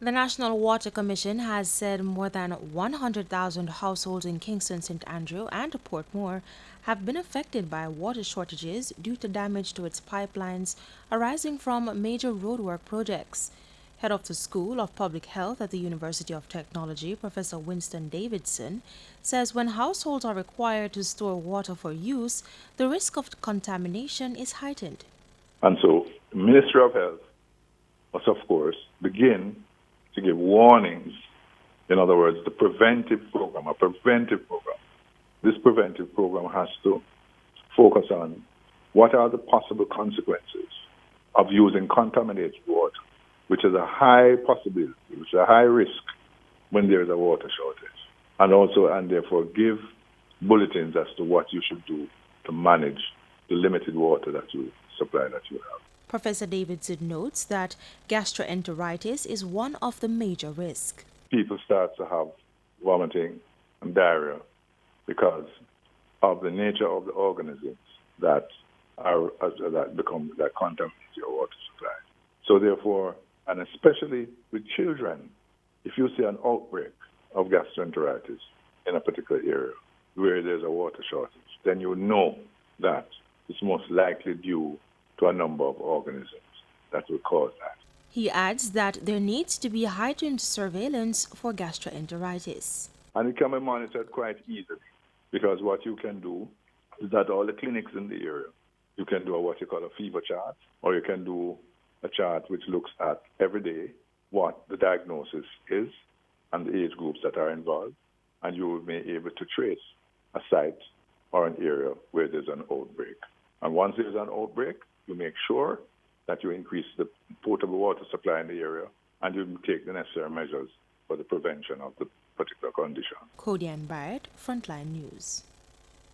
The National Water Commission has said more than 100,000 households in Kingston, St. Andrew, and Portmore have been affected by water shortages due to damage to its pipelines arising from major roadwork projects. Head of the School of Public Health at the University of Technology, Professor Winston Davidson, says when households are required to store water for use, the risk of contamination is heightened. And so the Ministry of Health must, of course, begin to give warnings. In other words, the preventive program, a preventive program. This preventive program has to focus on what are the possible consequences of using contaminated water, which is a high possibility, which is a high risk when there is a water shortage. And therefore give bulletins as to what you should do to manage the limited water that you supply that you have. Professor Davidson notes that gastroenteritis is one of the major risks. People start to have vomiting and diarrhea because of the nature of the organisms that contaminate your water supply. So therefore, and especially with children, if you see an outbreak of gastroenteritis in a particular area where there's a water shortage, then you know that it's most likely due to a number of organisms that will cause that. He adds that there needs to be heightened surveillance for gastroenteritis. And it can be monitored quite easily because what you can do is that all the clinics in the area, you can do what you call a fever chart, or you can do a chart which looks at every day what the diagnosis is and the age groups that are involved, and you will be able to trace a site or an area where there's an outbreak. And once there's an outbreak, you make sure that you increase the potable water supply in the area and you take the necessary measures for the prevention of the particular condition. Codian Barrett, Frontline News.